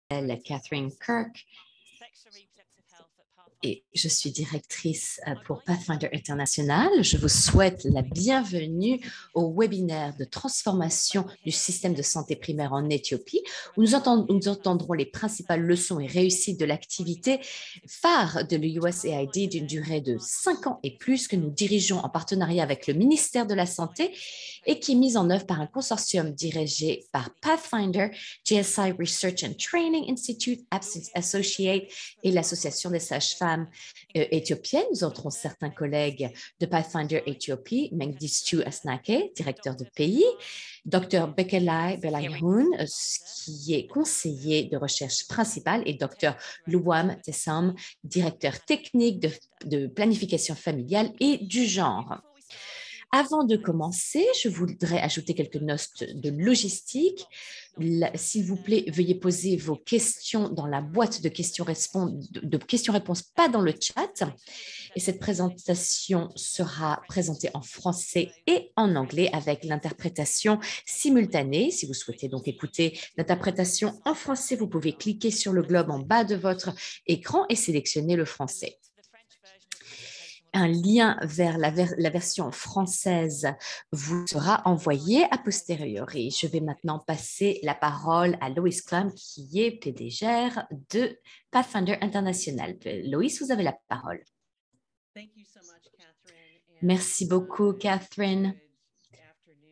Catherine Kirk et je suis directrice pour Pathfinder International. Je vous souhaite la bienvenue au webinaire de transformation du système de santé primaire en Éthiopie, où nous entendrons les principales leçons et réussites de l'activité phare de l'USAID d'une durée de 5 ans et plus que nous dirigeons en partenariat avec le ministère de la Santé et qui est mise en œuvre par un consortium dirigé par Pathfinder, GSI Research and Training Institute, Absence Associate et l'Association des sages-femmes éthiopiennes. Nous entrons certains collègues de Pathfinder Éthiopie, Mengistu Asnake, directeur de pays, Dr Bekelai Belayhoun, qui est conseiller de recherche principal, et Dr Luam Tessam, directeur technique de planification familiale et du genre. Avant de commencer, je voudrais ajouter quelques notes de logistique. S'il vous plaît, veuillez poser vos questions dans la boîte de questions-réponses, pas dans le chat. Et cette présentation sera présentée en français et en anglais avec l'interprétation simultanée. Si vous souhaitez donc écouter l'interprétation en français, vous pouvez cliquer sur le globe en bas de votre écran et sélectionner le français. Un lien vers la version française vous sera envoyé a posteriori. Je vais maintenant passer la parole à Lois Clam, qui est PDG de Pathfinder International. Lois, vous avez la parole. Merci beaucoup, Catherine.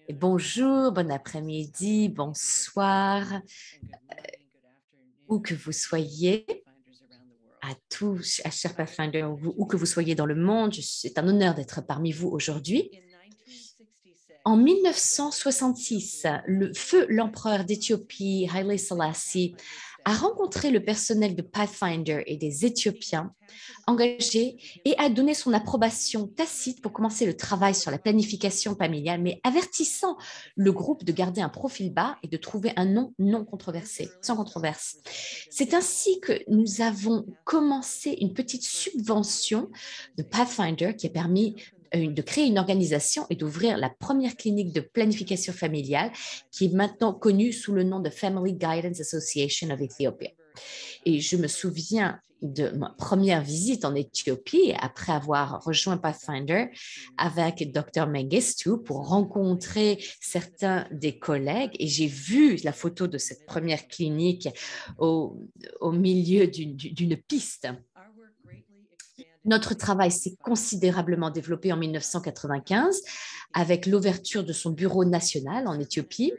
Et bonjour, bon après-midi, bonsoir, où que vous soyez. À tous, à chers Pathfinder, où que vous soyez dans le monde, c'est un honneur d'être parmi vous aujourd'hui. En 1966, l'empereur d'Éthiopie, Haile Selassie, a rencontré le personnel de Pathfinder et des Éthiopiens engagés et a donné son approbation tacite pour commencer le travail sur la planification familiale, mais avertissant le groupe de garder un profil bas et de trouver un nom non controversé, sans controverse. C'est ainsi que nous avons commencé une petite subvention de Pathfinder qui a permis de créer une organisation et d'ouvrir la première clinique de planification familiale qui est maintenant connue sous le nom de Family Guidance Association of Ethiopia. Et je me souviens de ma première visite en Éthiopie après avoir rejoint Pathfinder avec Dr Mengistu pour rencontrer certains des collègues et j'ai vu la photo de cette première clinique au milieu d'une piste. Notre travail s'est considérablement développé en 1995 avec l'ouverture de son bureau national en Éthiopie,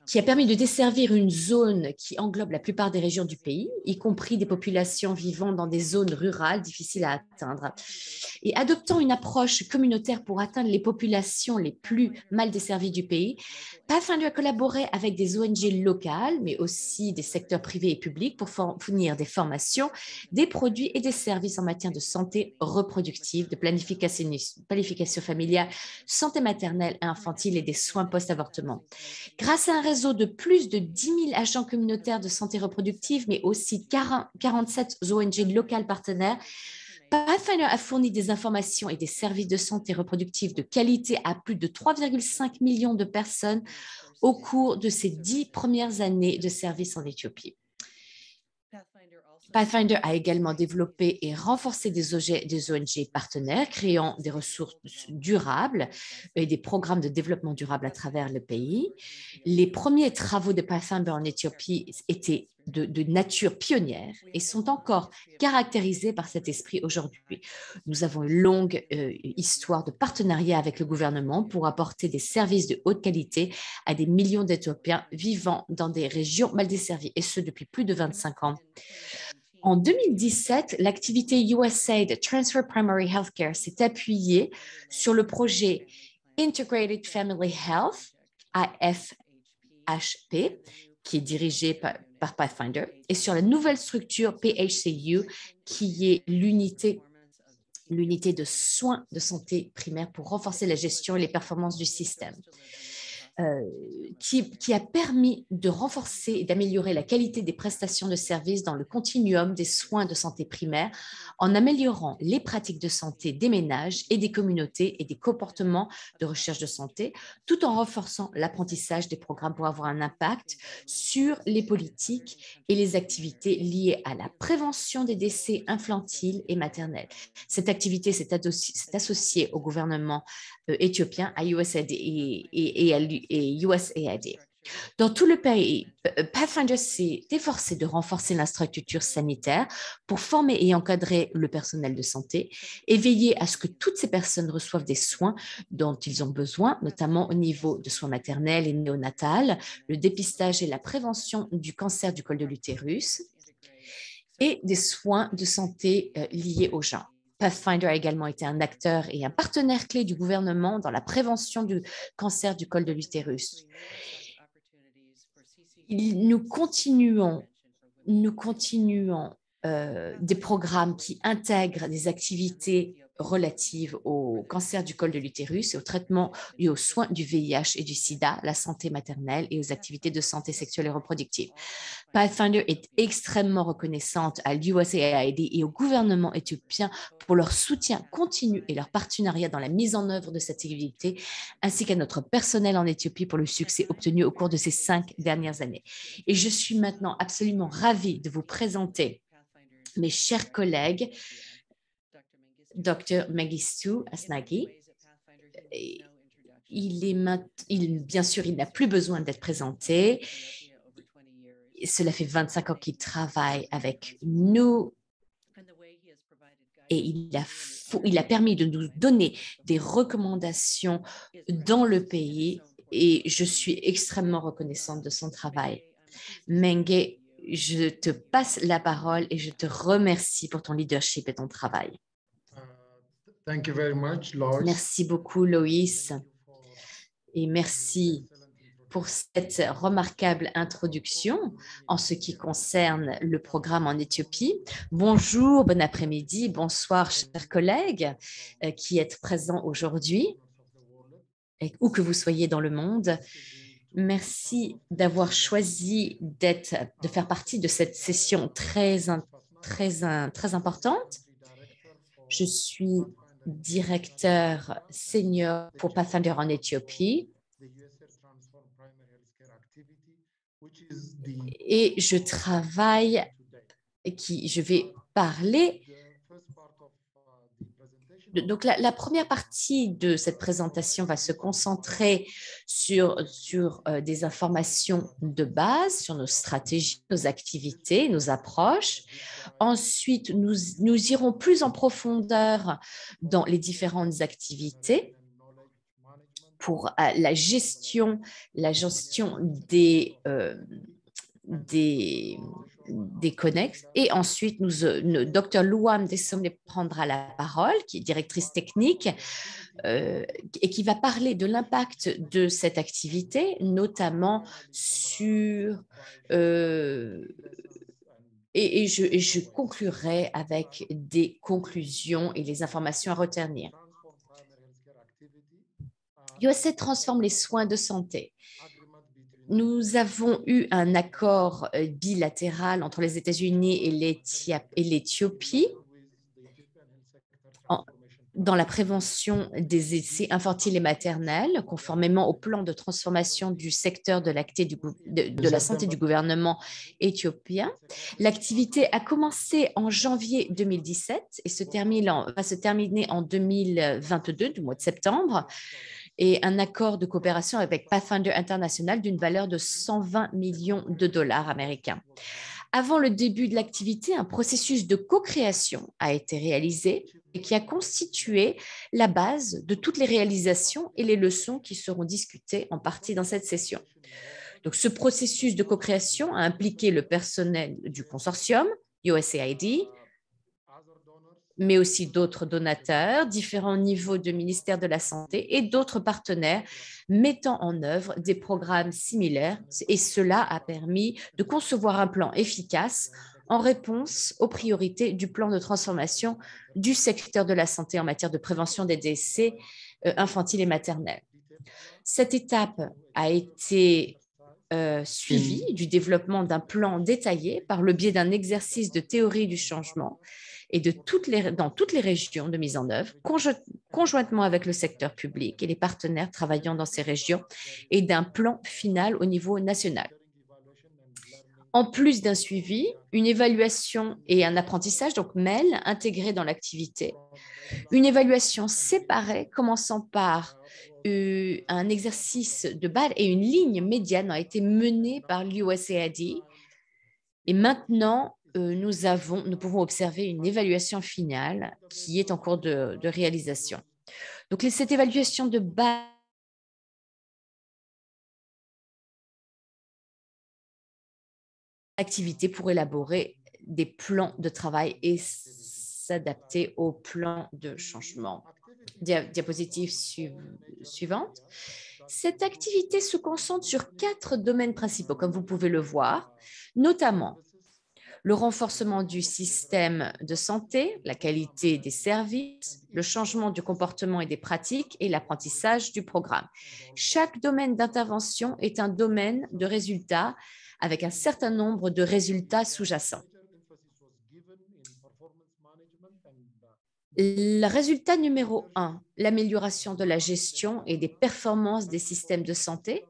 qui a permis de desservir une zone qui englobe la plupart des régions du pays, y compris des populations vivant dans des zones rurales difficiles à atteindre. Et adoptant une approche communautaire pour atteindre les populations les plus mal desservies du pays, Pathfinder a collaboré avec des ONG locales, mais aussi des secteurs privés et publics pour fournir des formations, des produits et des services en matière de santé reproductive, de planification familiale, santé maternelle et infantile et des soins post-avortement. Grâce à un réseau de plus de 10 000 agents communautaires de santé reproductive, mais aussi 47 ONG locales partenaires, Pathfinder a fourni des informations et des services de santé reproductive de qualité à plus de 3,5 millions de personnes au cours de ces 10 premières années de service en Éthiopie. Pathfinder a également développé et renforcé des ONG partenaires, créant des ressources durables et des programmes de développement durable à travers le pays. Les premiers travaux de Pathfinder en Éthiopie étaient de nature pionnière et sont encore caractérisés par cet esprit aujourd'hui. Nous avons une longue histoire de partenariat avec le gouvernement pour apporter des services de haute qualité à des millions d'Éthiopiens vivant dans des régions mal desservies, et ce depuis plus de 25 ans. En 2017, l'activité USAID Transfer Primary Healthcare s'est appuyée sur le projet Integrated Family Health, IFHP, qui est dirigé par Pathfinder, et sur la nouvelle structure PHCU, qui est l'unité de soins de santé primaire pour renforcer la gestion et les performances du système. qui a permis de renforcer et d'améliorer la qualité des prestations de services dans le continuum des soins de santé primaire en améliorant les pratiques de santé des ménages et des communautés et des comportements de recherche de santé, tout en renforçant l'apprentissage des programmes pour avoir un impact sur les politiques et les activités liées à la prévention des décès infantiles et maternels. Cette activité s'est associée au gouvernement éthiopien, à USAID et USAID. Dans tout le pays, Pathfinder s'est efforcé de renforcer l'infrastructure sanitaire pour former et encadrer le personnel de santé et veiller à ce que toutes ces personnes reçoivent des soins dont ils ont besoin, notamment au niveau de soins maternels et néonatals, le dépistage et la prévention du cancer du col de l'utérus et des soins de santé liés au genre. Pathfinder a également été un acteur et un partenaire clé du gouvernement dans la prévention du cancer du col de l'utérus. Nous continuons des programmes qui intègrent des activités relatives au cancer du col de l'utérus et au traitement et aux soins du VIH et du sida, la santé maternelle et aux activités de santé sexuelle et reproductive. Pathfinder est extrêmement reconnaissante à l'USAID et au gouvernement éthiopien pour leur soutien continu et leur partenariat dans la mise en œuvre de cette activité, ainsi qu'à notre personnel en Éthiopie pour le succès obtenu au cours de ces 5 dernières années. Et je suis maintenant absolument ravie de vous présenter mes chers collègues, Dr. Mengistu Asnagi. Bien sûr, il n'a plus besoin d'être présenté. Cela fait 25 ans qu'il travaille avec nous et il a permis de nous donner des recommandations dans le pays et je suis extrêmement reconnaissante de son travail. Menge, je te passe la parole et je te remercie pour ton leadership et ton travail. Thank you very much, Lois. Merci beaucoup, Loïs, et merci pour cette remarquable introduction en ce qui concerne le programme en Éthiopie. Bonjour, bon après-midi, bonsoir, chers collègues qui êtes présents aujourd'hui, où que vous soyez dans le monde. Merci d'avoir choisi de faire partie de cette session très importante. Je suis directeur senior pour Pathfinder en Éthiopie et je vais parler. Donc, la première partie de cette présentation va se concentrer sur des informations de base, sur nos stratégies, nos activités, nos approches. Ensuite, nous irons plus en profondeur dans les différentes activités pour la gestion des connexes. Et ensuite, Dr. Louam Desomne prendra la parole, qui est directrice technique et qui va parler de l'impact de cette activité, notamment sur... et je conclurai avec des conclusions et les informations à retenir. USAID transforme les soins de santé. Nous avons eu un accord bilatéral entre les États-Unis et l'Éthiopie dans la prévention des décès infantiles et maternels, conformément au plan de transformation du secteur de la santé du gouvernement éthiopien. L'activité a commencé en janvier 2017 et va se terminer en 2022, du mois de septembre, et un accord de coopération avec Pathfinder International d'une valeur de 120 millions de dollars américains. Avant le début de l'activité, un processus de co-création a été réalisé et qui a constitué la base de toutes les réalisations et les leçons qui seront discutées en partie dans cette session. Donc, ce processus de co-création a impliqué le personnel du consortium, USAID, mais aussi d'autres donateurs, différents niveaux de ministère de la Santé et d'autres partenaires mettant en œuvre des programmes similaires. Et cela a permis de concevoir un plan efficace en réponse aux priorités du plan de transformation du secteur de la santé en matière de prévention des décès infantiles et maternels. Cette étape a été suivie du développement d'un plan détaillé par le biais d'un exercice de théorie du changement et dans toutes les régions de mise en œuvre, conjointement avec le secteur public et les partenaires travaillant dans ces régions, et d'un plan final au niveau national. En plus d'un suivi, une évaluation et un apprentissage, donc MEL, intégrés dans l'activité. Une évaluation séparée, commençant par un exercice de balle et une ligne médiane a été menée par l'USAID. Et maintenant, nous pouvons observer une évaluation finale qui est en cours de réalisation. Donc, cette évaluation de base activité pour élaborer des plans de travail et s'adapter aux plans de changement. Diapositive suivante. Cette activité se concentre sur 4 domaines principaux, comme vous pouvez le voir, notamment le renforcement du système de santé, la qualité des services, le changement du comportement et des pratiques et l'apprentissage du programme. Chaque domaine d'intervention est un domaine de résultats avec un certain nombre de résultats sous-jacents. Le résultat numéro 1, l'amélioration de la gestion et des performances des systèmes de santé.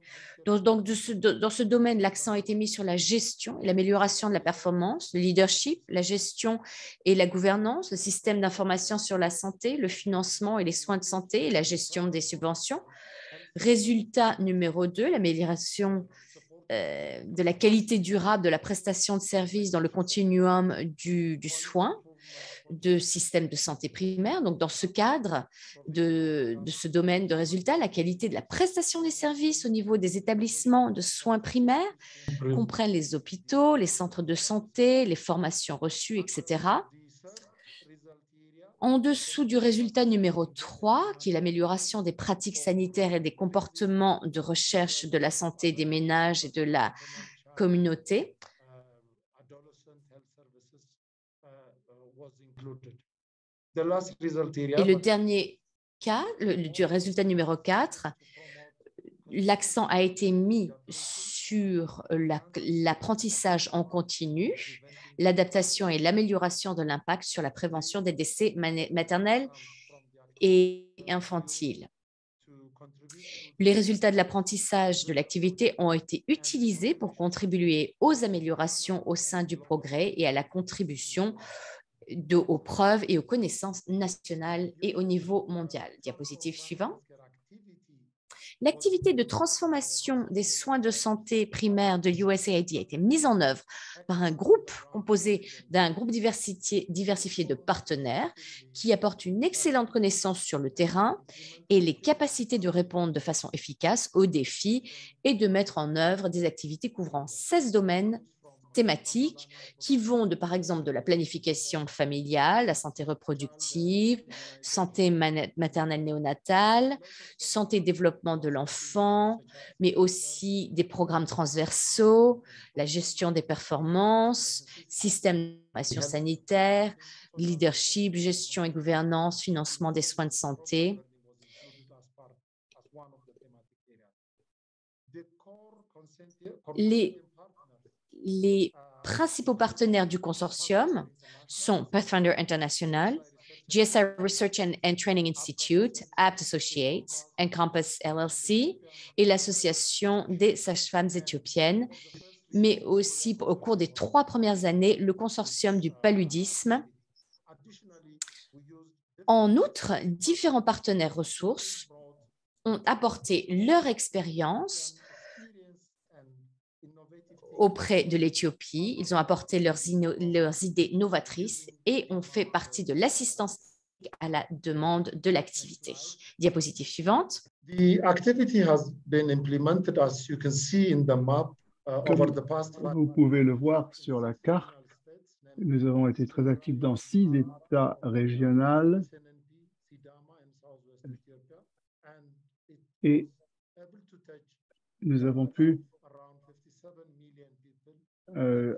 Donc dans ce domaine, l'accent a été mis sur la gestion et l'amélioration de la performance, le leadership, la gestion et la gouvernance, le système d'information sur la santé, le financement et les soins de santé et la gestion des subventions. Résultat numéro 2, l'amélioration de la qualité durable de la prestation de services dans le continuum du soin, de systèmes de santé primaire. Donc, dans ce cadre de ce domaine de résultats, la qualité de la prestation des services au niveau des établissements de soins primaires comprennent les hôpitaux, les centres de santé, les formations reçues, etc. En dessous du résultat numéro 3, qui est l'amélioration des pratiques sanitaires et des comportements de recherche de la santé des ménages et de la communauté. Et le dernier cas, du résultat numéro 4, l'accent a été mis sur l'apprentissage en continu, l'adaptation et l'amélioration de l'impact sur la prévention des décès maternels et infantiles. Les résultats de l'apprentissage de l'activité ont été utilisés pour contribuer aux améliorations au sein du progrès et à la contribution aux preuves et aux connaissances nationales et au niveau mondial. Diapositive suivante. L'activité de transformation des soins de santé primaires de l'USAID a été mise en œuvre par un groupe composé d'un groupe diversifié de partenaires qui apportent une excellente connaissance sur le terrain et les capacités de répondre de façon efficace aux défis et de mettre en œuvre des activités couvrant 16 domaines thématiques qui vont par exemple, de la planification familiale, la santé reproductive, santé maternelle néonatale, santé et développement de l'enfant, mais aussi des programmes transversaux, la gestion des performances, système d'information sanitaire, leadership, gestion et gouvernance, financement des soins de santé. Les principaux partenaires du consortium sont Pathfinder International, GSI Research and Training Institute, APT Associates, Encompass LLC et l'Association des sages-femmes éthiopiennes, mais aussi au cours des 3 premières années, le consortium du paludisme. En outre, différents partenaires ressources ont apporté leur expérience auprès de l'Éthiopie. Ils ont apporté leurs idées novatrices et ont fait partie de l'assistance à la demande de l'activité. Diapositive suivante. The activity has been implemented, as you can see in the map, over the past. Vous pouvez le voir sur la carte. Nous avons été très actifs dans 6 États régionaux et nous avons pu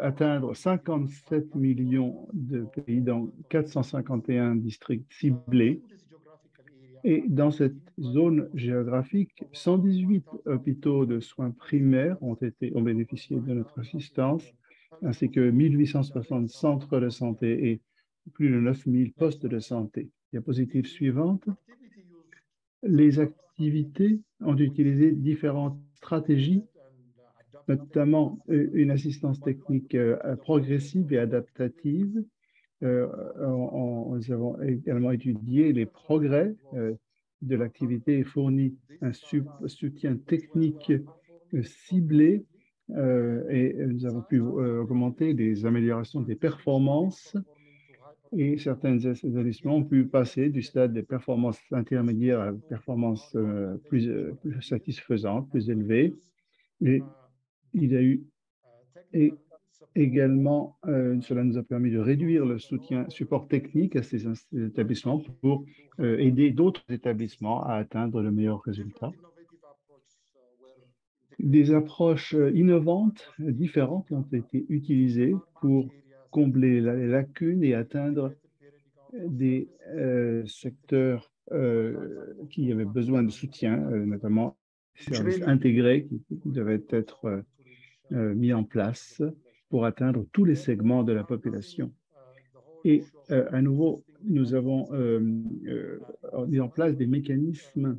atteindre 57 millions de pays dans 451 districts ciblés. Et dans cette zone géographique, 118 hôpitaux de soins primaires ont bénéficié de notre assistance, ainsi que 1860 centres de santé et plus de 9000 postes de santé. Diapositive suivante. Les activités ont utilisé différentes stratégies, notamment une assistance technique progressive et adaptative. Nous avons également étudié les progrès de l'activité et fourni un soutien technique ciblé et nous avons pu augmenter les améliorations des performances et certains établissements ont pu passer du stade des performances intermédiaires à performances plus satisfaisantes, plus élevées. Et il y a eu également, cela nous a permis de réduire le support technique à ces établissements pour aider d'autres établissements à atteindre le meilleur résultat. Des approches innovantes, différentes ont été utilisées pour combler les lacunes et atteindre des secteurs qui avaient besoin de soutien, notamment des services intégrés qui devaient être mis en place pour atteindre tous les segments de la population. Et à nouveau, nous avons mis en place des mécanismes,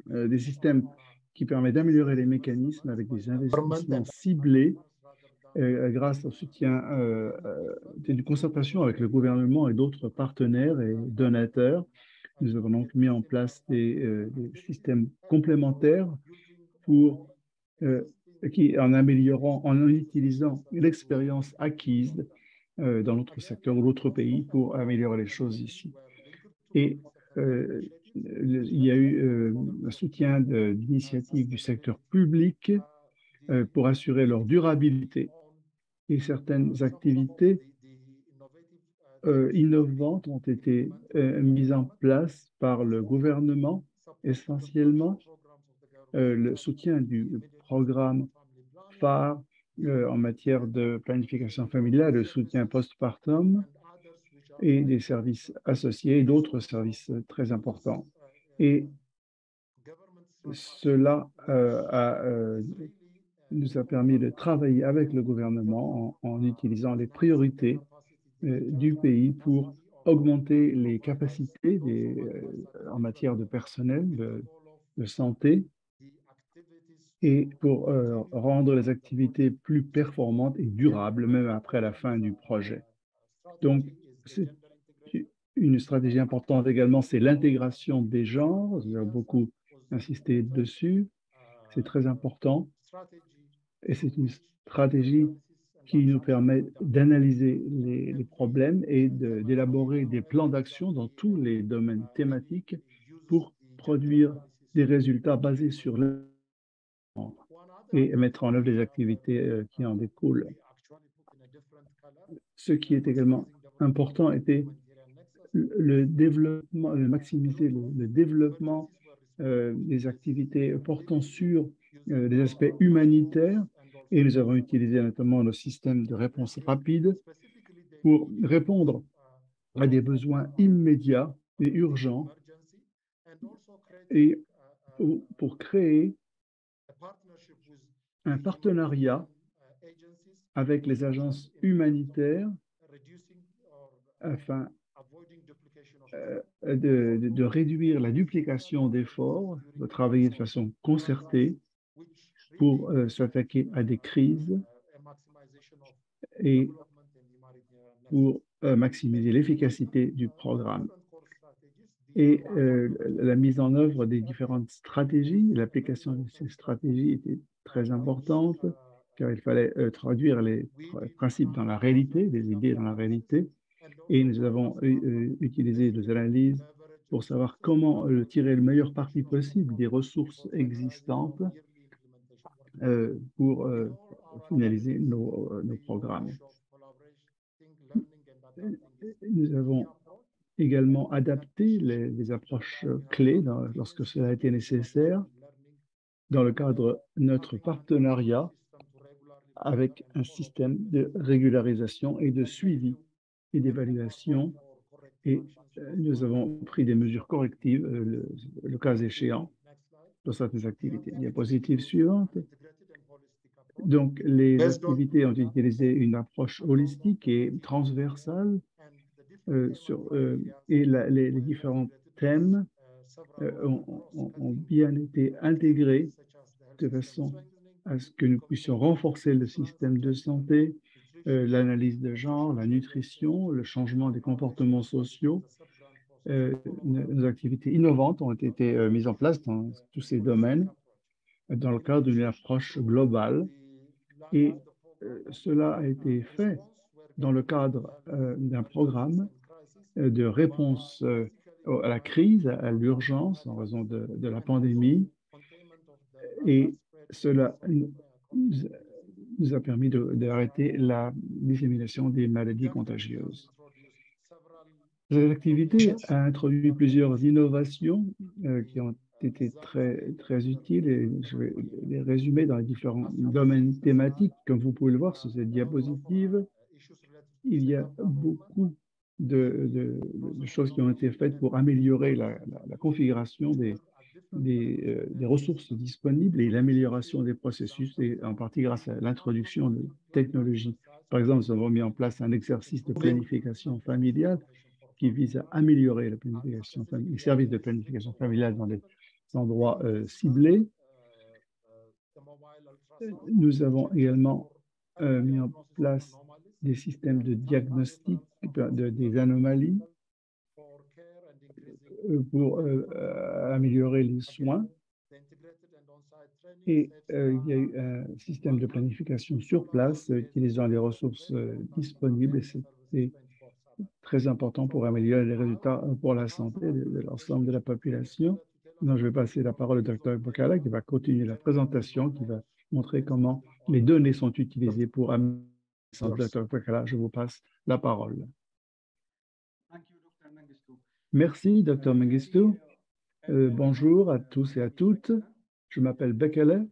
des systèmes qui permettent d'améliorer les mécanismes avec des investissements ciblés grâce au soutien d'une concertation avec le gouvernement et d'autres partenaires et donateurs. Nous avons donc mis en place des systèmes complémentaires en améliorant, en utilisant l'expérience acquise dans notre secteur ou l'autre pays pour améliorer les choses ici. Et il y a eu un soutien d'initiatives du secteur public pour assurer leur durabilité et certaines activités innovantes ont été mises en place par le gouvernement, essentiellement le soutien du programme phare en matière de planification familiale, le soutien postpartum et des services associés et d'autres services très importants. Et cela nous a permis de travailler avec le gouvernement en utilisant les priorités du pays pour augmenter les capacités en matière de personnel, de santé, et pour rendre les activités plus performantes et durables, même après la fin du projet. Donc, c'est une stratégie importante également, c'est l'intégration des genres. Nous avons beaucoup insisté dessus. C'est très important. Et c'est une stratégie qui nous permet d'analyser les problèmes et d'élaborer des plans d'action dans tous les domaines thématiques pour produire des résultats basés sur le et mettre en œuvre les activités qui en découlent. Ce qui est également important était le développement, maximiser le développement des activités portant sur les aspects humanitaires, et nous avons utilisé notamment le système de réponse rapide pour répondre à des besoins immédiats et urgents et pour créer un partenariat avec les agences humanitaires afin de réduire la duplication d'efforts, de travailler de façon concertée pour s'attaquer à des crises et pour maximiser l'efficacité du programme. Et la mise en œuvre des différentes stratégies, l'application de ces stratégies était très importante, car il fallait traduire les principes dans la réalité, les idées dans la réalité. Et nous avons utilisé des analyses pour savoir comment tirer le meilleur parti possible des ressources existantes pour finaliser nos programmes. Nous avons également adapté les approches clés lorsque cela a été nécessaire dans le cadre de notre partenariat avec un système de régularisation et de suivi et d'évaluation et nous avons pris des mesures correctives, le cas échéant, pour certaines activités. Diapositive suivante. Donc, les activités ont utilisé une approche holistique et transversale et les différents thèmes ont bien été intégrés de façon à ce que nous puissions renforcer le système de santé, l'analyse de genre, la nutrition, le changement des comportements sociaux. Nos activités innovantes ont été mises en place dans tous ces domaines dans le cadre d'une approche globale et cela a été fait dans le cadre d'un programme de réponse à la crise, à l'urgence en raison de la pandémie et cela nous a permis d'arrêter la dissémination des maladies contagieuses. Cette activité a introduit plusieurs innovations qui ont été très utiles et je vais les résumer dans les différents domaines thématiques. Comme vous pouvez le voir sur cette diapositive, il y a beaucoup de choses qui ont été faites pour améliorer la configuration des ressources disponibles et l'amélioration des processus, et en partie grâce à l'introduction de technologies. Par exemple, nous avons mis en place un exercice de planification familiale qui vise à améliorer la planification, les services de planification familiale dans des endroits ciblés. Nous avons également mis en place des systèmes de diagnostic des anomalies pour améliorer les soins. Et il y a eu un système de planification sur place utilisant les ressources disponibles et c'était très important pour améliorer les résultats pour la santé de l'ensemble de la population. Donc, je vais passer la parole au Dr Bokala qui va continuer la présentation, qui va montrer comment les données sont utilisées pour améliorer la santé. Dr Bokala, je vous passe la parole. Merci, Dr Mengistu. Bonjour à tous et à toutes. Je m'appelle Bekele.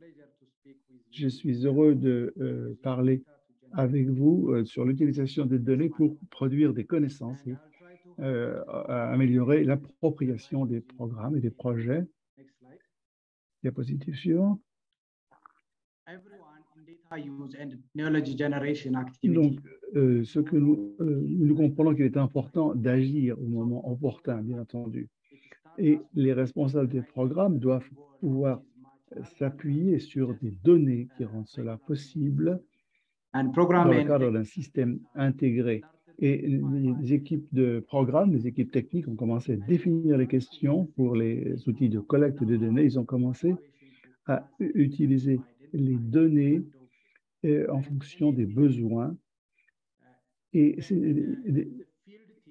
Je suis heureux de parler avec vous sur l'utilisation des données pour produire des connaissances et améliorer l'appropriation des programmes et des projets. Diapositive suivante. Donc, ce que nous comprenons qu'il est important d'agir au moment opportun, bien entendu. Et les responsables des programmes doivent pouvoir s'appuyer sur des données qui rendent cela possible dans le cadre d'un système intégré. Et les équipes de programme, les équipes techniques ont commencé à définir les questions pour les outils de collecte de données. Ils ont commencé à utiliser les données en fonction des besoins. Et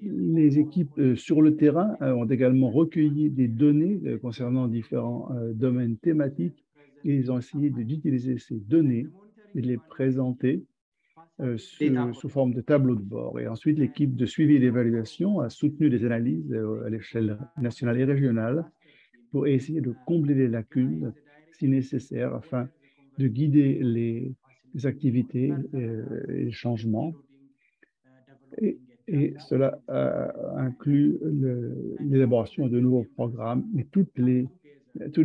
les équipes sur le terrain ont également recueilli des données concernant différents domaines thématiques et ils ont essayé d'utiliser ces données et de les présenter sous forme de tableau de bord. Et ensuite, l'équipe de suivi et d'évaluation a soutenu des analyses à l'échelle nationale et régionale pour essayer de combler les lacunes si nécessaire afin de guider les activités et les changements. Et cela inclut l'élaboration de nouveaux programmes. Et tous les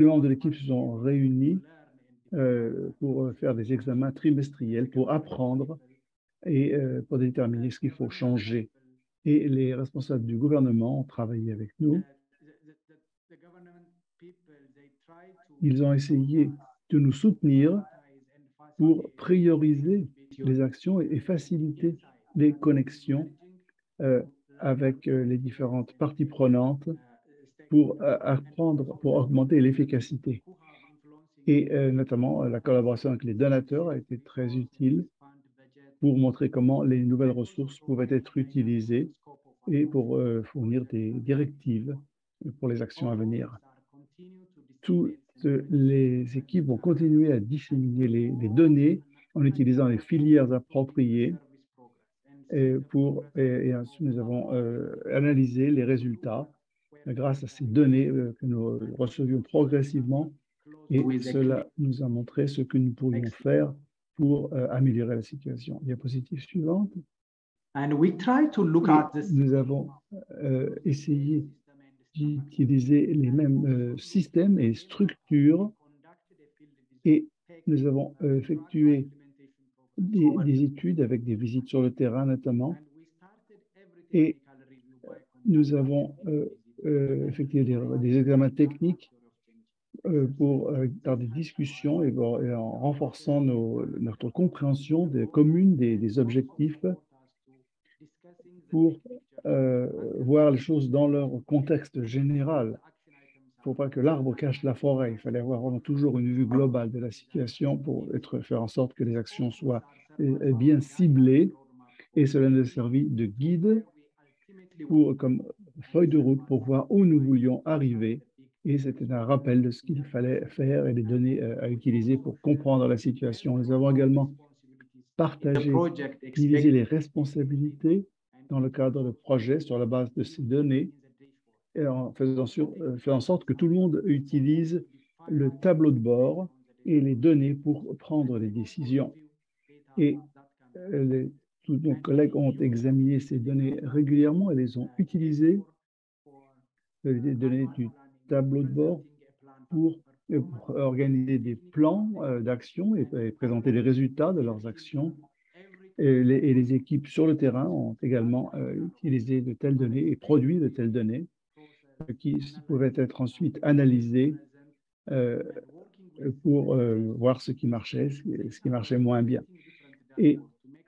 membres de l'équipe se sont réunis pour faire des examens trimestriels, pour apprendre et pour déterminer ce qu'il faut changer. Et les responsables du gouvernement ont travaillé avec nous. Ils ont essayé de nous soutenir pour prioriser les actions et faciliter les connexions avec les différentes parties prenantes pour apprendre, pour augmenter l'efficacité. Et notamment, la collaboration avec les donateurs a été très utile pour montrer comment les nouvelles ressources pouvaient être utilisées et pour fournir des directives pour les actions à venir. Toutes les équipes vont continuer à disséminer les données en utilisant les filières appropriées et ensuite nous avons analysé les résultats grâce à ces données que nous recevions progressivement et cela nous a montré ce que nous pourrions faire pour améliorer la situation. Diapositive suivante. Nous avons essayé d'utiliser les mêmes systèmes et structures et nous avons effectué des études avec des visites sur le terrain notamment et nous avons effectué des examens techniques par des discussions et en renforçant notre compréhension commune des objectifs pour voir les choses dans leur contexte général. Il ne faut pas que l'arbre cache la forêt. Il fallait avoir vraiment toujours une vue globale de la situation pour faire en sorte que les actions soient bien ciblées. Et cela nous a servi de guide comme feuille de route pour voir où nous voulions arriver. Et c'était un rappel de ce qu'il fallait faire et des données à utiliser pour comprendre la situation. Nous avons également partagé, divisé les responsabilités dans le cadre de projet sur la base de ces données et en faisant en sorte que tout le monde utilise le tableau de bord et les données pour prendre les décisions. Et tous nos collègues ont examiné ces données régulièrement et les ont utilisées, les données du tableau de bord, pour organiser des plans d'action et présenter les résultats de leurs actions. Et les équipes sur le terrain ont également utilisé de telles données et produit de telles données qui pouvaient être ensuite analysées pour voir ce qui marchait moins bien. Et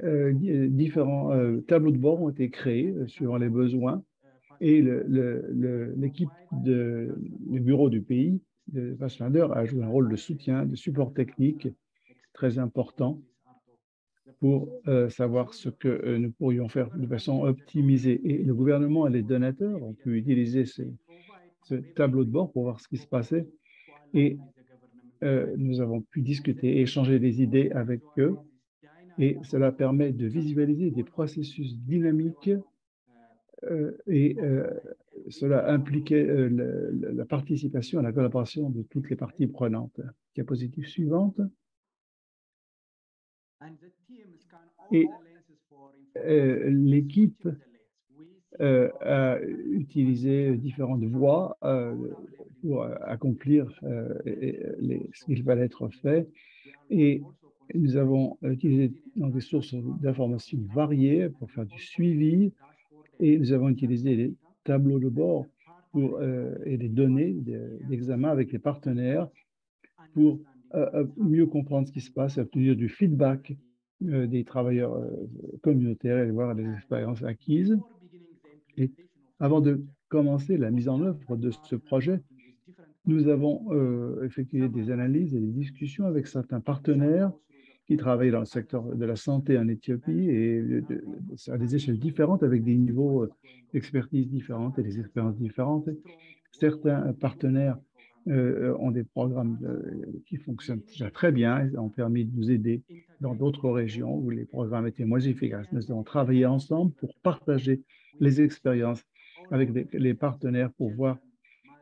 différents tableaux de bord ont été créés suivant les besoins et l'équipe du bureau du pays de Fassbinder a joué un rôle de soutien, de support technique très important pour savoir ce que nous pourrions faire de façon optimisée. Et le gouvernement et les donateurs ont pu utiliser ce tableau de bord pour voir ce qui se passait. Et nous avons pu discuter et échanger des idées avec eux. Et cela permet de visualiser des processus dynamiques et cela impliquait la participation et la collaboration de toutes les parties prenantes. Diapositive suivante. Et l'équipe a utilisé différentes voies pour accomplir ce qu'il fallait être fait. Et nous avons utilisé des sources d'informations variées pour faire du suivi et nous avons utilisé les tableaux de bord et des données d'examen avec les partenaires pour mieux comprendre ce qui se passe et obtenir du feedback des travailleurs communautaires et voir les expériences acquises. Et avant de commencer la mise en œuvre de ce projet, nous avons effectué des analyses et des discussions avec certains partenaires qui travaillent dans le secteur de la santé en Éthiopie et à des échelles différentes avec des niveaux d'expertise différentes et des expériences différentes. Certains partenaires ont des programmes qui fonctionnent déjà très bien et ont permis de nous aider dans d'autres régions où les programmes étaient moins efficaces. Nous avons travaillé ensemble pour partager les expériences avec les partenaires pour voir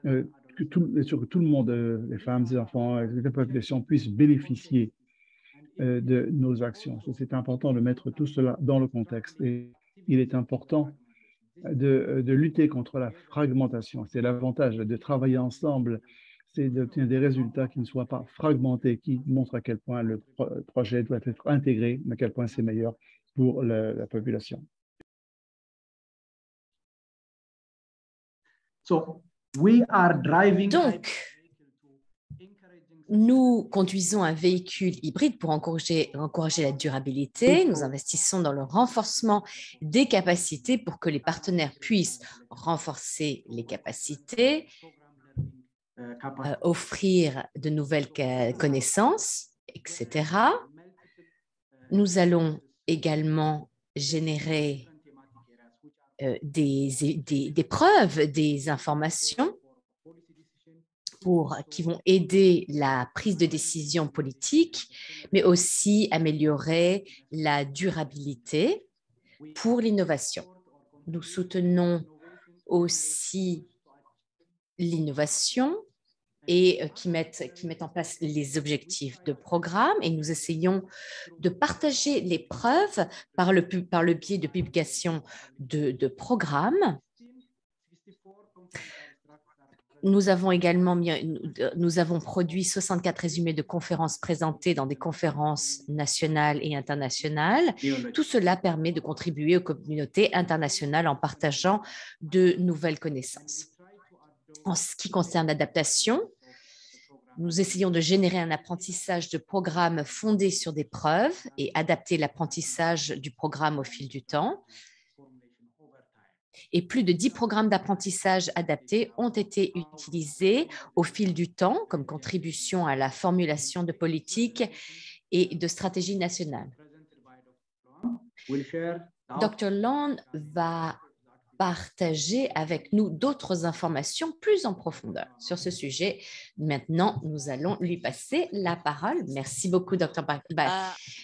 que tout le monde, les femmes, les enfants, la population puissent bénéficier de nos actions. C'est important de mettre tout cela dans le contexte et il est important de lutter contre la fragmentation. C'est l'avantage de travailler ensemble, c'est d'obtenir des résultats qui ne soient pas fragmentés, qui montrent à quel point le projet doit être intégré, à quel point c'est meilleur pour la population. Donc, nous conduisons un véhicule hybride pour encourager la durabilité. Nous investissons dans le renforcement des capacités pour que les partenaires puissent renforcer les capacités, offrir de nouvelles connaissances, etc. Nous allons également générer des preuves, des informations qui vont aider la prise de décision politique, mais aussi améliorer la durabilité pour l'innovation. Nous soutenons aussi l'innovation et qui mettent en place les objectifs de programme. Et nous essayons de partager les preuves par le biais de publications de programmes. Nous avons également produit 64 résumés de conférences présentées dans des conférences nationales et internationales. Tout cela permet de contribuer aux communautés internationales en partageant de nouvelles connaissances. En ce qui concerne l'adaptation, nous essayons de générer un apprentissage de programmes fondé sur des preuves et adapter l'apprentissage du programme au fil du temps. Et plus de 10 programmes d'apprentissage adaptés ont été utilisés au fil du temps comme contribution à la formulation de politiques et de stratégies nationales. Dr. Long va partager avec nous d'autres informations plus en profondeur sur ce sujet. Maintenant, nous allons lui passer la parole. Merci beaucoup, Dr.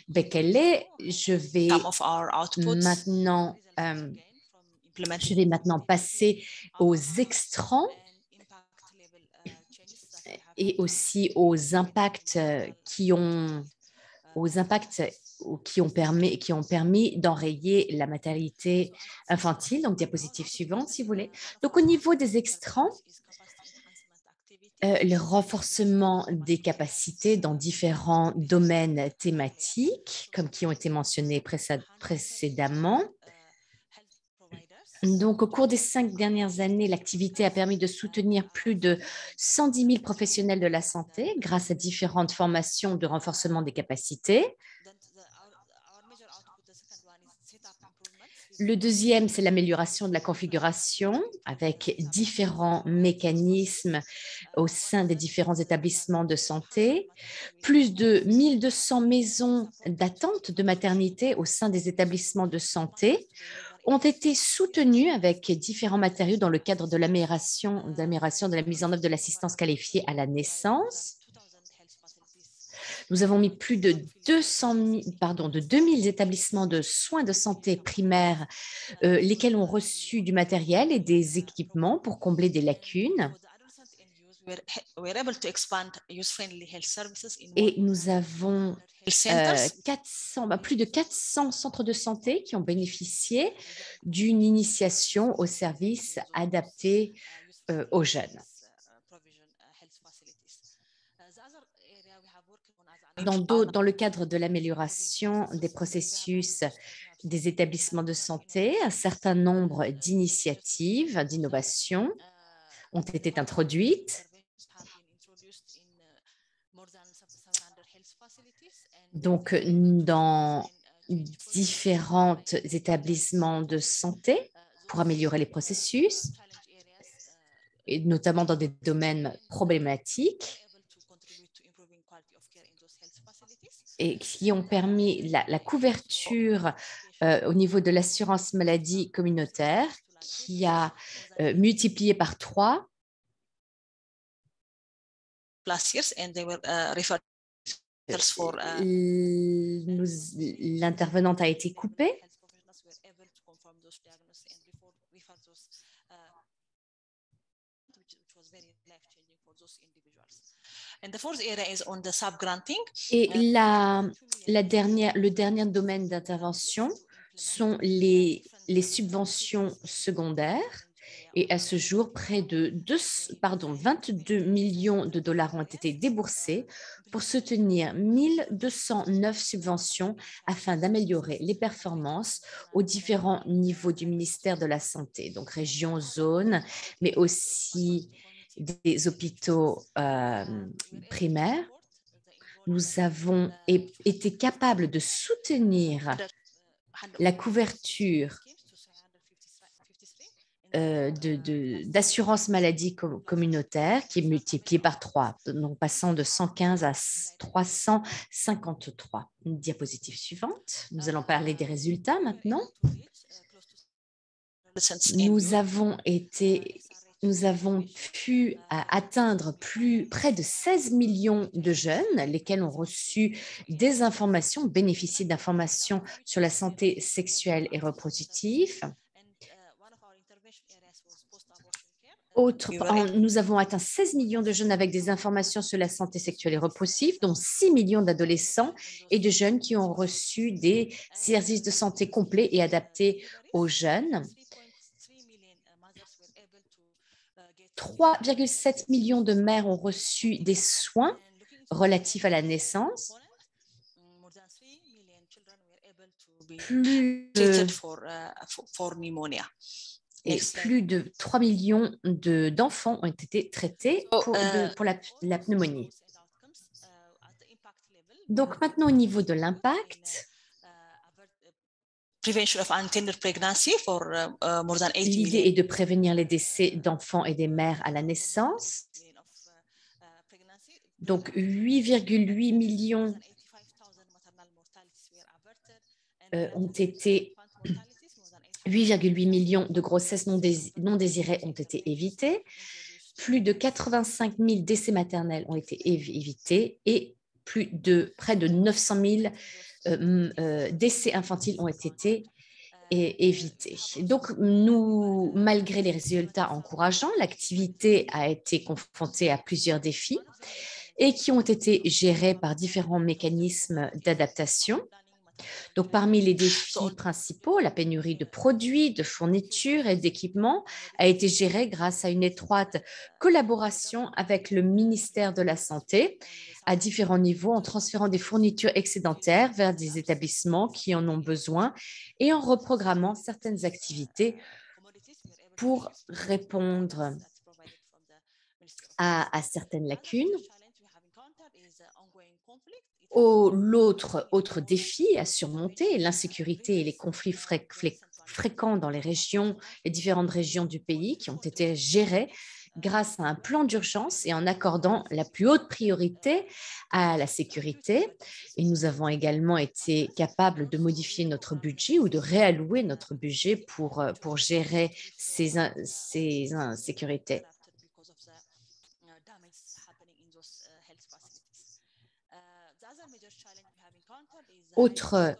Bekele. Je vais maintenant passer aux extrants et aussi aux impacts qui ont permis d'enrayer la maternité infantile. Donc, diapositive suivante, si vous voulez. Donc, au niveau des extrants, le renforcement des capacités dans différents domaines thématiques, comme qui ont été mentionnés précédemment. Donc, au cours des 5 dernières années, l'activité a permis de soutenir plus de 110 000 professionnels de la santé grâce à différentes formations de renforcement des capacités. Le deuxième, c'est l'amélioration de la configuration avec différents mécanismes au sein des différents établissements de santé. Plus de 1200 maisons d'attente de maternité au sein des établissements de santé ont été soutenus avec différents matériaux dans le cadre de l'amélioration de la mise en œuvre de l'assistance qualifiée à la naissance. Nous avons mis plus de 2000 établissements de soins de santé primaires, lesquels ont reçu du matériel et des équipements pour combler des lacunes. Et nous avons plus de 400 centres de santé qui ont bénéficié d'une initiation aux services adaptés aux jeunes. Dans le cadre de l'amélioration des processus des établissements de santé, un certain nombre d'initiatives, d'innovations ont été introduites. Donc, dans différents établissements de santé pour améliorer les processus, et notamment dans des domaines problématiques, et qui ont permis la couverture au niveau de l'assurance maladie communautaire, qui a multiplié par 3. L'intervenante a été coupée. Et le dernier domaine d'intervention sont les subventions secondaires. Et à ce jour, près de 22 millions de dollars ont été déboursés pour soutenir 1209 subventions afin d'améliorer les performances aux différents niveaux du ministère de la Santé, donc région, zone, mais aussi des hôpitaux primaires. Nous avons été capables de soutenir la couverture d'assurance maladie communautaire qui est multipliée par 3, donc passant de 115 à 353. Une diapositive suivante. Nous allons parler des résultats maintenant. Nous avons pu atteindre près de 16 millions de jeunes, lesquels ont reçu des informations, bénéficié d'informations sur la santé sexuelle et reproductive. Nous avons atteint 16 millions de jeunes avec des informations sur la santé sexuelle et reproductive, dont 6 millions d'adolescents et de jeunes qui ont reçu des services de santé complets et adaptés aux jeunes. 3,7 millions de mères ont reçu des soins relatifs à la naissance. Plus de 3 millions d'enfants ont été traités pour la pneumonie. Donc maintenant, au niveau de l'impact, l'idée est de prévenir les décès d'enfants et des mères à la naissance. Donc 8,8 millions ont été 8,8 millions de grossesses non désirées ont été évitées. Plus de 85 000 décès maternels ont été évités et près de 900 000 décès infantiles ont été évités. Donc, malgré les résultats encourageants, l'activité a été confrontée à plusieurs défis et qui ont été gérés par différents mécanismes d'adaptation. Donc, parmi les défis principaux, la pénurie de produits, de fournitures et d'équipements a été gérée grâce à une étroite collaboration avec le ministère de la Santé à différents niveaux en transférant des fournitures excédentaires vers des établissements qui en ont besoin et en reprogrammant certaines activités pour répondre à certaines lacunes. L'autre défi à surmonter est l'insécurité et les conflits fréquents dans les différentes régions du pays qui ont été gérés grâce à un plan d'urgence et en accordant la plus haute priorité à la sécurité. Et nous avons également été capables de modifier notre budget ou de réallouer notre budget pour gérer ces insécurités. Autre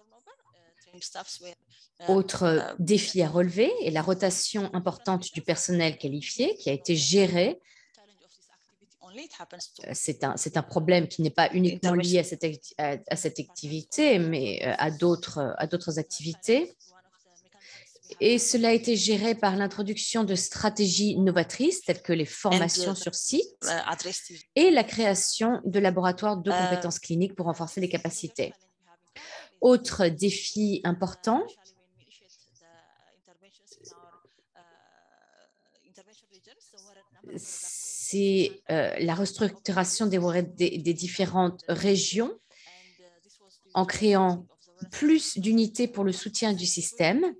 défi à relever est la rotation importante du personnel qualifié qui a été gérée. C'est un problème qui n'est pas uniquement lié à cette activité, mais à d'autres activités. Et cela a été géré par l'introduction de stratégies novatrices telles que les formations sur site et la création de laboratoires de compétences cliniques pour renforcer les capacités. Autre défi important, c'est la restructuration des différentes régions en créant plus d'unités pour le soutien du système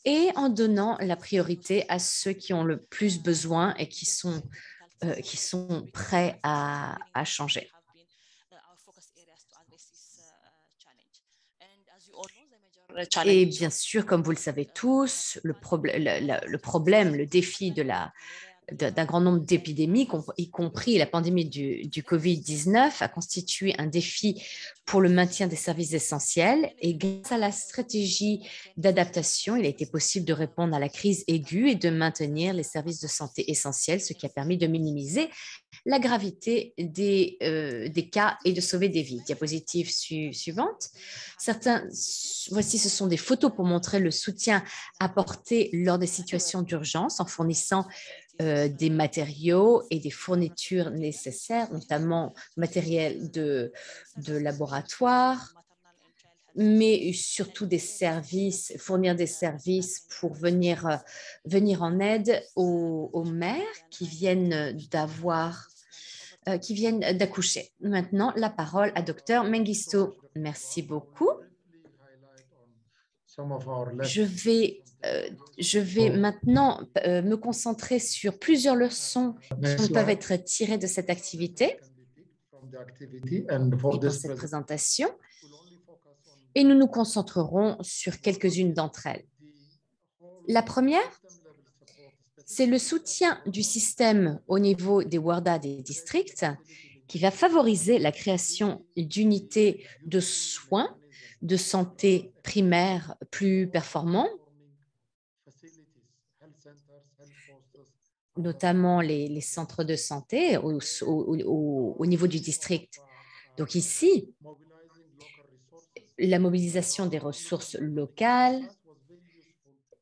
et en donnant la priorité à ceux qui ont le plus besoin et qui sont prêts à changer. Et bien sûr, comme vous le savez tous, le défi d'un grand nombre d'épidémies, y compris la pandémie du Covid-19, a constitué un défi pour le maintien des services essentiels. Et grâce à la stratégie d'adaptation, il a été possible de répondre à la crise aiguë et de maintenir les services de santé essentiels, ce qui a permis de minimiser la gravité des cas et de sauver des vies. Diapositive suivante. Voici, ce sont des photos pour montrer le soutien apporté lors des situations d'urgence en fournissant des matériaux et des fournitures nécessaires, notamment matériel de laboratoire, mais surtout fournir des services pour venir en aide aux mères qui viennent d'accoucher. Maintenant, la parole à Dr Mengistu. Merci beaucoup. Je vais maintenant me concentrer sur plusieurs leçons qui peuvent être tirées de cette activité et dans cette présentation. Et nous nous concentrerons sur quelques-unes d'entre elles. La première, c'est le soutien du système au niveau des wardas des districts qui va favoriser la création d'unités de soins de santé primaire plus performants notamment les centres de santé au niveau du district. Donc ici, la mobilisation des ressources locales,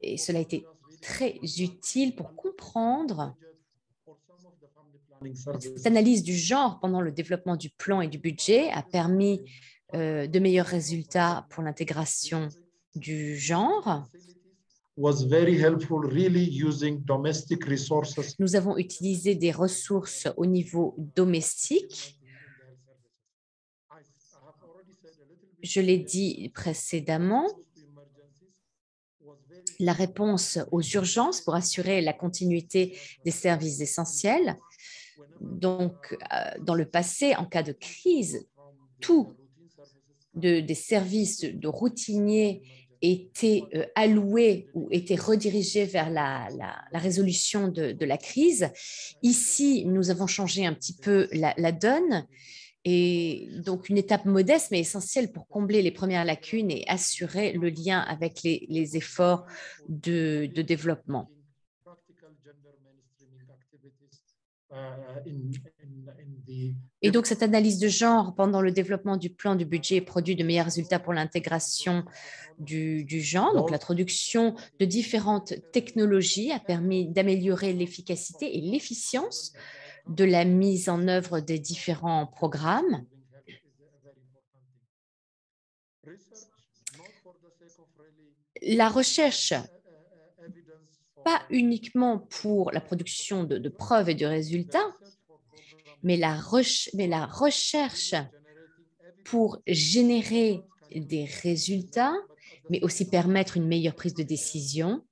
et cela a été très utile pour comprendre cette analyse du genre pendant le développement du plan et du budget a permis de meilleurs résultats pour l'intégration du genre. Nous avons utilisé des ressources au niveau domestique. Je l'ai dit précédemment, la réponse aux urgences pour assurer la continuité des services essentiels. Donc, dans le passé, en cas de crise, tous des services de routiniers étaient alloués ou étaient redirigés vers la résolution de la crise. Ici, nous avons changé un petit peu la donne. Et donc, une étape modeste mais essentielle pour combler les premières lacunes et assurer le lien avec les efforts de développement. Et donc, cette analyse de genre pendant le développement du plan du budget produit de meilleurs résultats pour l'intégration du genre. Donc, l'introduction de différentes technologies a permis d'améliorer l'efficacité et l'efficience de la mise en œuvre des différents programmes. La recherche, pas uniquement pour la production de preuves et de résultats, mais la recherche pour générer des résultats, mais aussi permettre une meilleure prise de décision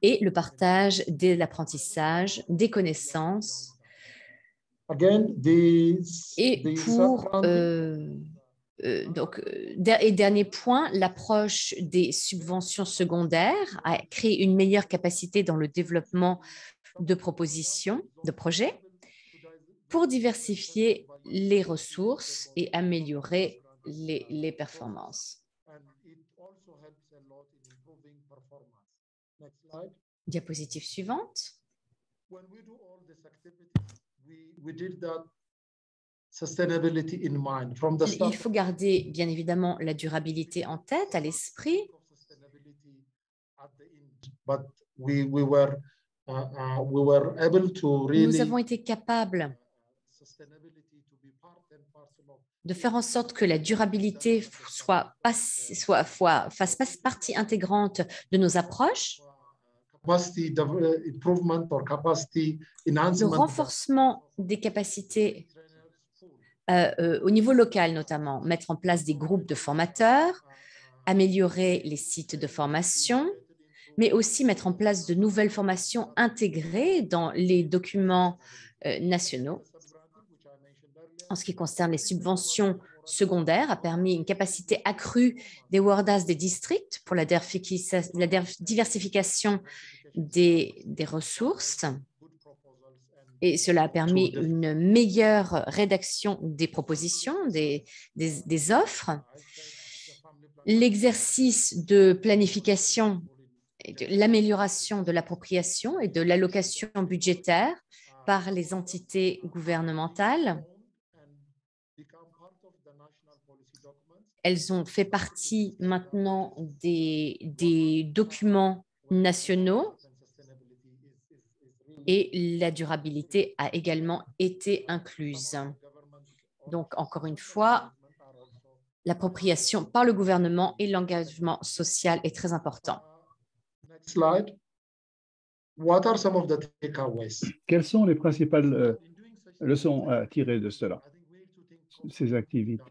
et le partage de l'apprentissage, des connaissances. Et pour et dernier point, l'approche des subventions secondaires a créé une meilleure capacité dans le développement de propositions, de projets, pour diversifier les ressources et améliorer les performances. Diapositive suivante. Il faut garder bien évidemment la durabilité en tête, à l'esprit. Nous avons été capables de faire en sorte que la durabilité fasse partie intégrante de nos approches. Le renforcement des capacités au niveau local notamment, mettre en place des groupes de formateurs, améliorer les sites de formation, mais aussi mettre en place de nouvelles formations intégrées dans les documents nationaux. En ce qui concerne les subventions secondaires, a permis une capacité accrue des WORDAS des districts pour la diversification des ressources. Et cela a permis une meilleure rédaction des propositions, des offres. L'exercice de planification, l'amélioration de l'appropriation et de l'allocation budgétaire par les entités gouvernementales. Elles ont fait partie maintenant des documents nationaux et la durabilité a également été incluse. Donc, encore une fois, l'appropriation par le gouvernement et l'engagement social est très important. Quelles sont les principales leçons à tirer de cela, ces activités?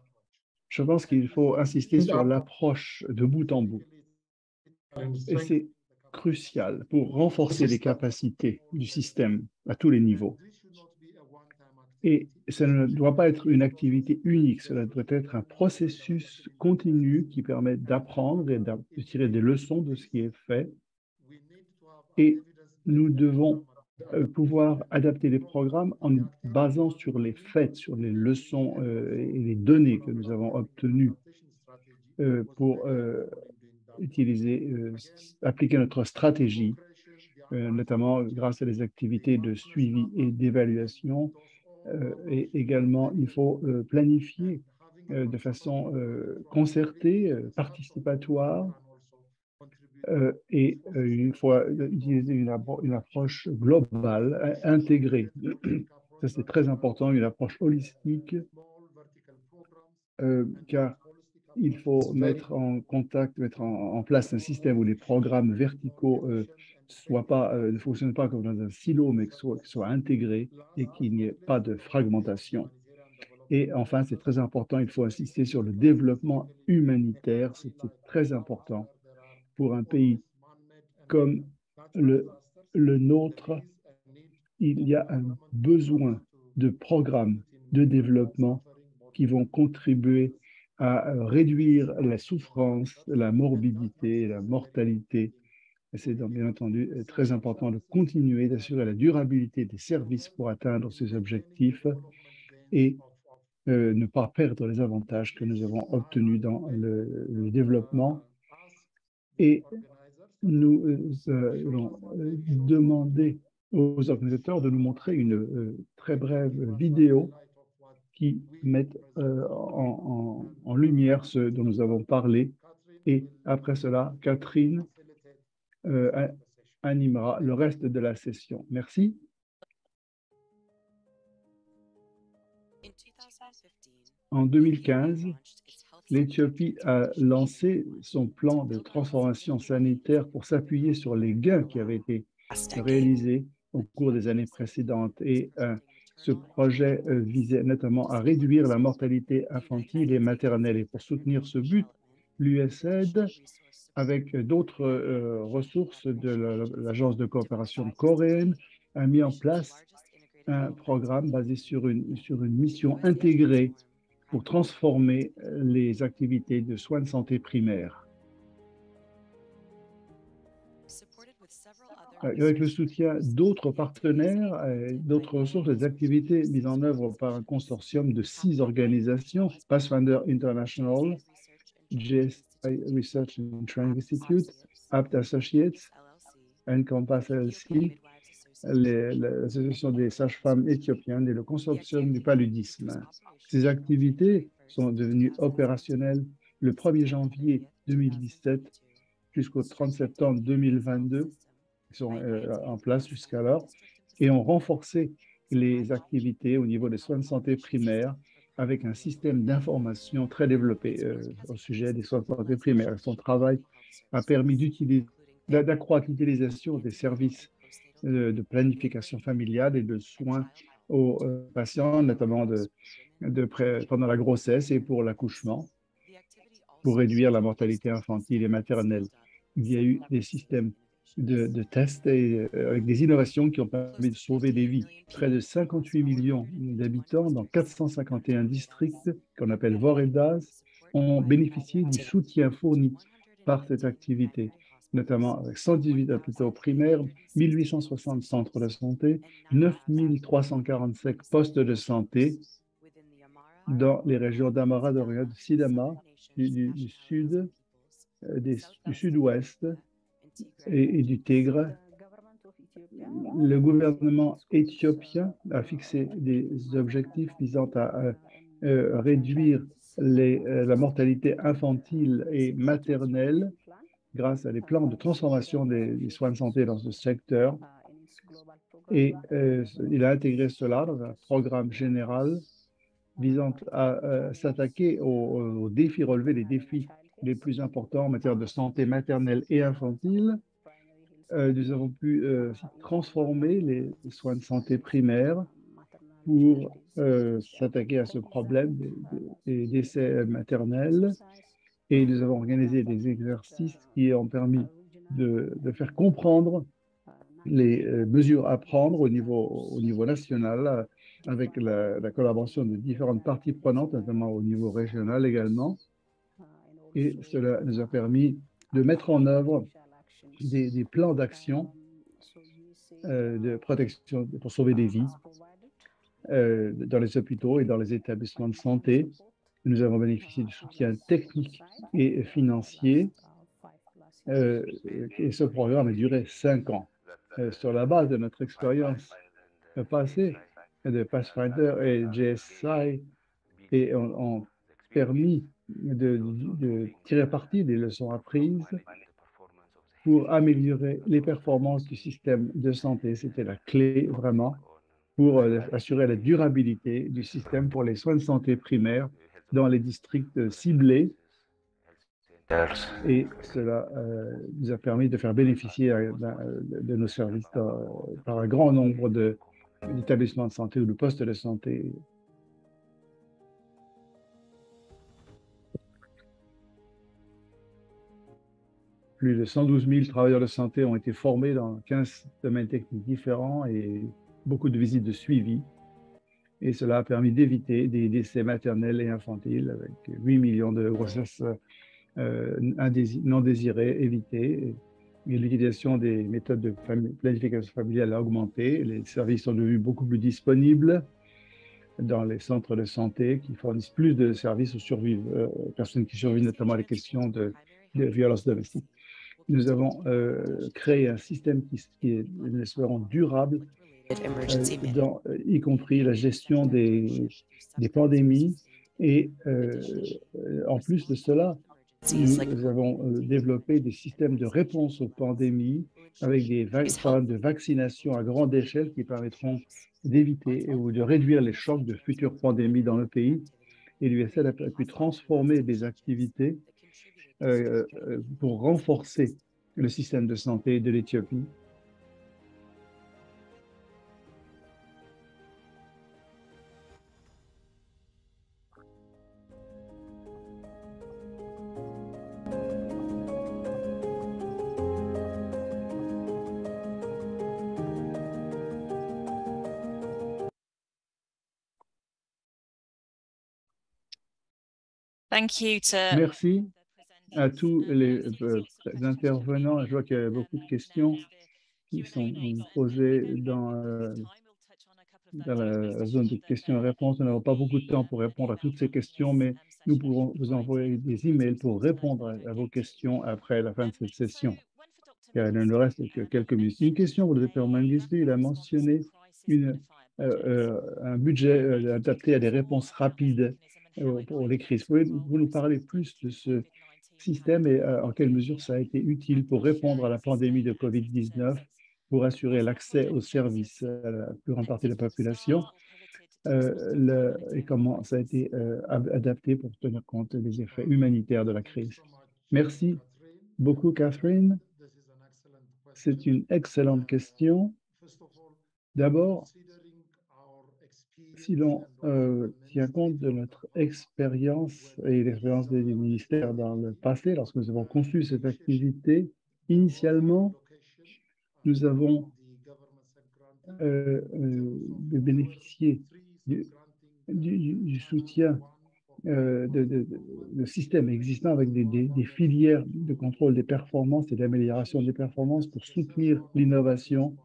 Je pense qu'il faut insister sur l'approche de bout en bout. Et c'est crucial pour renforcer les capacités du système à tous les niveaux. Et ça ne doit pas être une activité unique, cela doit être un processus continu qui permet d'apprendre et de tirer des leçons de ce qui est fait. Et nous devons pouvoir adapter les programmes en nous basant sur les faits, sur les leçons et les données que nous avons obtenues pour appliquer notre stratégie. notamment grâce à des activités de suivi et d'évaluation. Et également, il faut planifier de façon concertée, participatoire, et il faut utiliser une approche globale, intégrée. Ça, c'est très important, une approche holistique, car il faut mettre en contact, mettre en place un système où les programmes verticaux ne fonctionnent pas comme dans un silo, mais qu'ils soient intégrés et qu'il n'y ait pas de fragmentation. Et enfin, c'est très important, il faut insister sur le développement humanitaire. C'est très important pour un pays comme le nôtre. Il y a un besoin de programmes de développement qui vont contribuer à réduire la souffrance, la morbidité, la mortalité. Et c'est donc bien entendu très important de continuer d'assurer la durabilité des services pour atteindre ces objectifs et ne pas perdre les avantages que nous avons obtenus dans le développement. Et nous allons demander aux organisateurs de nous montrer une très brève vidéo qui met en lumière ce dont nous avons parlé. Et après cela, Catherine animera le reste de la session. Merci. En 2015, l'Éthiopie a lancé son plan de transformation sanitaire pour s'appuyer sur les gains qui avaient été réalisés au cours des années précédentes. Et ce projet visait notamment à réduire la mortalité infantile et maternelle. Et pour soutenir ce but, l'USAID, avec d'autres ressources de l'Agence de coopération coréenne, a mis en place un programme basé sur une mission intégrée pour transformer les activités de soins de santé primaires. Avec le soutien d'autres partenaires, d'autres ressources, les activités mises en œuvre par un consortium de 6 organisations, Pathfinder International, GSI Research and Training Institute, APT Associates, Encompass LLC, l'Association des sages-femmes éthiopiennes et le consortium du paludisme. Ces activités sont devenues opérationnelles le 1er janvier 2017 jusqu'au 30 septembre 2022. Ils sont en place jusqu'alors et ont renforcé les activités au niveau des soins de santé primaires avec un système d'information très développé au sujet des soins de santé primaires. Son travail a permis d'accroître l'utilisation des services de planification familiale et de soins aux patients, notamment pendant la grossesse et pour l'accouchement, pour réduire la mortalité infantile et maternelle. Il y a eu des systèmes de tests avec des innovations qui ont permis de sauver des vies. Près de 58 millions d'habitants dans 451 districts qu'on appelle Voredas ont bénéficié du soutien fourni par cette activité, notamment avec 118 hôpitaux primaires, 1860 centres de santé, 9345 postes de santé dans les régions d'Amara, d'Oria, de Sidama, du sud, du sud-ouest et du Tigre. Le gouvernement éthiopien a fixé des objectifs visant à réduire la mortalité infantile et maternelle grâce à des plans de transformation des soins de santé dans ce secteur. Et il a intégré cela dans un programme général visant à s'attaquer aux défis, relever les défis les plus importants en matière de santé maternelle et infantile. Nous avons pu transformer les soins de santé primaires pour s'attaquer à ce problème des décès maternels. Et nous avons organisé des exercices qui ont permis de faire comprendre les mesures à prendre au niveau national avec la collaboration de différentes parties prenantes, notamment au niveau régional également. Et cela nous a permis de mettre en œuvre des plans d'action de protection pour sauver des vies dans les hôpitaux et dans les établissements de santé. Nous avons bénéficié du soutien technique et financier et ce programme a duré 5 ans. sur la base de notre expérience passée de Pathfinder et JSI et ont permis de tirer parti des leçons apprises pour améliorer les performances du système de santé. C'était la clé vraiment pour assurer la durabilité du système pour les soins de santé primaires dans les districts ciblés. Et cela nous a permis de faire bénéficier de nos services par un grand nombre d'établissements de santé ou de postes de santé. Plus de 112 000 travailleurs de santé ont été formés dans 15 domaines techniques différents et beaucoup de visites de suivi. Et cela a permis d'éviter des décès maternels et infantiles avec 8 millions de grossesses non désirées évitées. Et l'utilisation des méthodes de planification familiale a augmenté. Les services sont devenus beaucoup plus disponibles dans les centres de santé qui fournissent plus de services aux personnes qui survivent notamment à les questions de violence domestique. Nous avons créé un système qui est, nous espérons, durable, y compris la gestion des pandémies. Et en plus de cela, nous avons développé des systèmes de réponse aux pandémies avec des programmes de vaccination à grande échelle qui permettront d'éviter ou de réduire les chocs de futures pandémies dans le pays. Et l'USAID a pu transformer des activités pour renforcer le système de santé de l'Éthiopie. Merci à tous les intervenants. Je vois qu'il y a beaucoup de questions qui sont posées dans la zone de questions et réponses. Nous n'avons pas beaucoup de temps pour répondre à toutes ces questions, mais nous pourrons vous envoyer des emails pour répondre à vos questions après la fin de cette session. Car il ne nous reste que quelques minutes. Une question pour le Dr. Mengistu. Il a mentionné un budget adapté à des réponses rapides pour les crises. Pouvez-vous nous parler plus de ce système et en quelle mesure ça a été utile pour répondre à la pandémie de COVID-19, pour assurer l'accès aux services à la plus grande partie de la population, et comment ça a été adapté pour tenir compte des effets humanitaires de la crise. Merci beaucoup, Catherine. C'est une excellente question. D'abord, si l'on tient compte de notre expérience et l'expérience des ministères dans le passé, lorsque nous avons conçu cette activité, initialement, nous avons bénéficié du soutien de systèmes existants avec des filières de contrôle des performances et d'amélioration des performances pour soutenir l'innovation,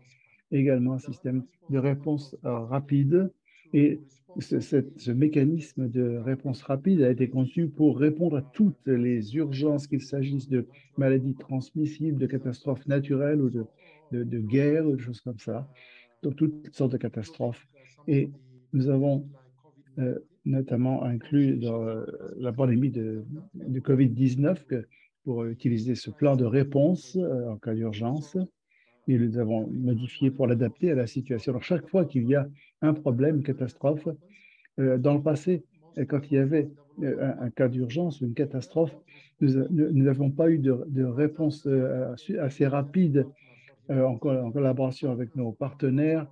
également un système de réponse rapide. Et ce mécanisme de réponse rapide a été conçu pour répondre à toutes les urgences, qu'il s'agisse de maladies transmissibles, de catastrophes naturelles ou de guerres, de choses comme ça, donc toutes sortes de catastrophes. Et nous avons notamment inclus dans la pandémie de COVID-19 pour utiliser ce plan de réponse en cas d'urgence. Et nous avons modifié pour l'adapter à la situation. Alors, chaque fois qu'il y a un problème, une catastrophe, dans le passé, quand il y avait un cas d'urgence ou une catastrophe, nous n'avons pas eu de réponse assez rapide en collaboration avec nos partenaires.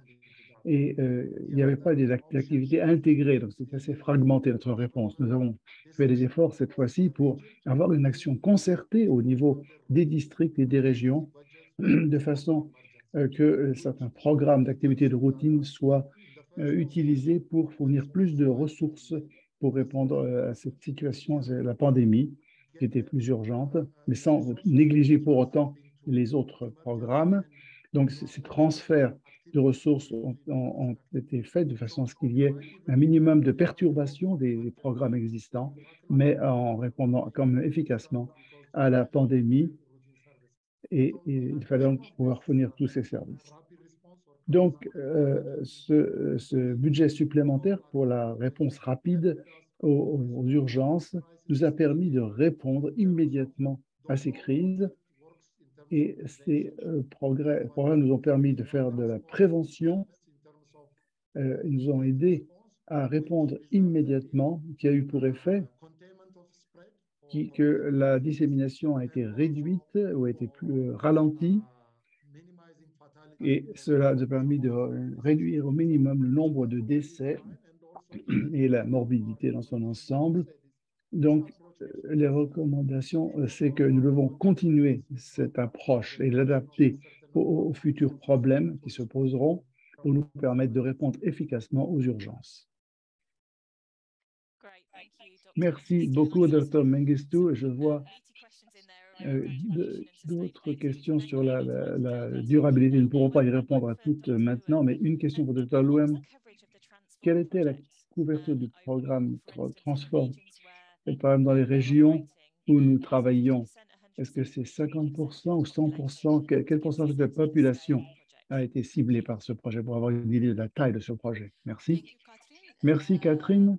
Et il n'y avait pas d'activités intégrées, donc c'est assez fragmenté notre réponse. Nous avons fait des efforts cette fois-ci pour avoir une action concertée au niveau des districts et des régions, de façon que certains programmes d'activités de routine soient utilisés pour fournir plus de ressources pour répondre à cette situation, la pandémie, qui était plus urgente, mais sans négliger pour autant les autres programmes. Donc, ces transferts de ressources ont été faits de façon à ce qu'il y ait un minimum de perturbation des programmes existants, mais en répondant comme efficacement à la pandémie. et il fallait donc pouvoir fournir tous ces services. Donc, ce budget supplémentaire pour la réponse rapide aux urgences nous a permis de répondre immédiatement à ces crises et ces programmes nous ont permis de faire de la prévention. Ils nous ont aidés à répondre immédiatement, qui a eu pour effet que la dissémination a été réduite ou a été plus ralentie, et cela nous a permis de réduire au minimum le nombre de décès et la morbidité dans son ensemble. Donc, les recommandations, c'est que nous devons continuer cette approche et l'adapter aux futurs problèmes qui se poseront pour nous permettre de répondre efficacement aux urgences. Merci beaucoup, Dr. Mengistu. Je vois d'autres questions sur la durabilité. Nous ne pourrons pas y répondre à toutes maintenant, mais une question pour Dr. Louem. Quelle était la couverture du programme Transform, par exemple dans les régions où nous travaillons? Est-ce que c'est 50% ou 100%? Quel pourcentage de la population a été ciblée par ce projet pour avoir une idée de la taille de ce projet? Merci. Merci, Catherine.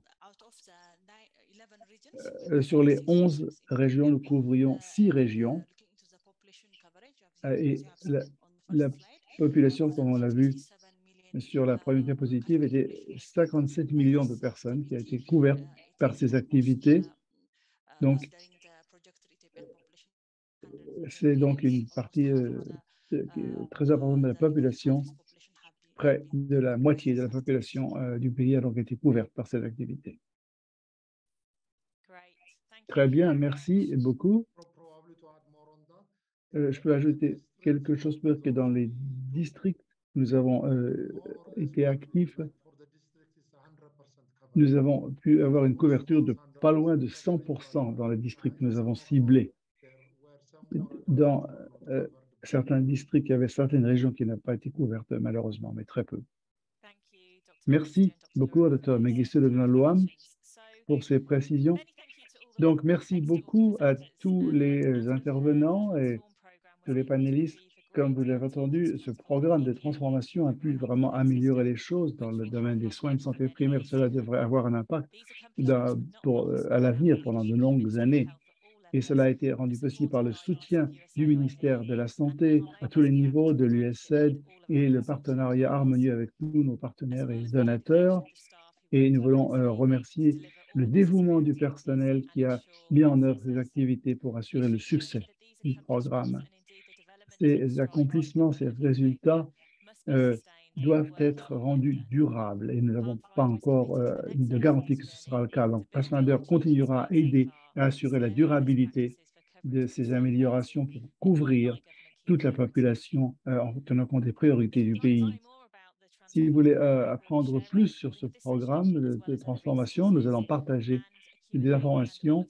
Sur les 11 régions, nous couvrions 6 régions. Et la population, comme on l'a vu sur la première diapositive, était 57 millions de personnes qui ont été couvertes par ces activités. Donc, c'est donc une partie très importante de la population. Près de la moitié de la population du pays a donc été couverte par cette activité. Très bien, merci beaucoup. Je peux ajouter quelque chose, peut-être que dans les districts, nous avons été actifs. Nous avons pu avoir une couverture de pas loin de 100% dans les districts que nous avons ciblés. Dans certains districts, il y avait certaines régions qui n'ont pas été couvertes, malheureusement, mais très peu. Merci beaucoup, Dr. Mengistu Louem, pour ces précisions. Donc, merci beaucoup à tous les intervenants et tous les panélistes. Comme vous l'avez entendu, ce programme de transformation a pu vraiment améliorer les choses dans le domaine des soins de santé primaire. Cela devrait avoir un impact à l'avenir pendant de longues années. Et cela a été rendu possible par le soutien du ministère de la Santé à tous les niveaux, de l'USAID et le partenariat harmonieux avec tous nos partenaires et donateurs. Et nous voulons remercier le dévouement du personnel qui a mis en œuvre ces activités pour assurer le succès du programme. Ces accomplissements, ces résultats doivent être rendus durables et nous n'avons pas encore de garantie que ce sera le cas. Donc, Pathfinder continuera à aider à assurer la durabilité de ces améliorations pour couvrir toute la population en tenant compte des priorités du pays. Si vous voulez apprendre plus sur ce programme de transformation, nous allons partager des informations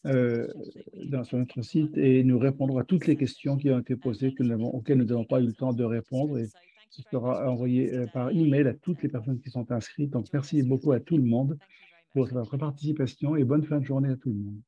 sur notre site et nous répondrons à toutes les questions qui ont été posées auxquelles nous n'avons pas eu le temps de répondre. Et ce sera envoyé par email à toutes les personnes qui sont inscrites. Donc, merci beaucoup à tout le monde pour votre participation et bonne fin de journée à tout le monde.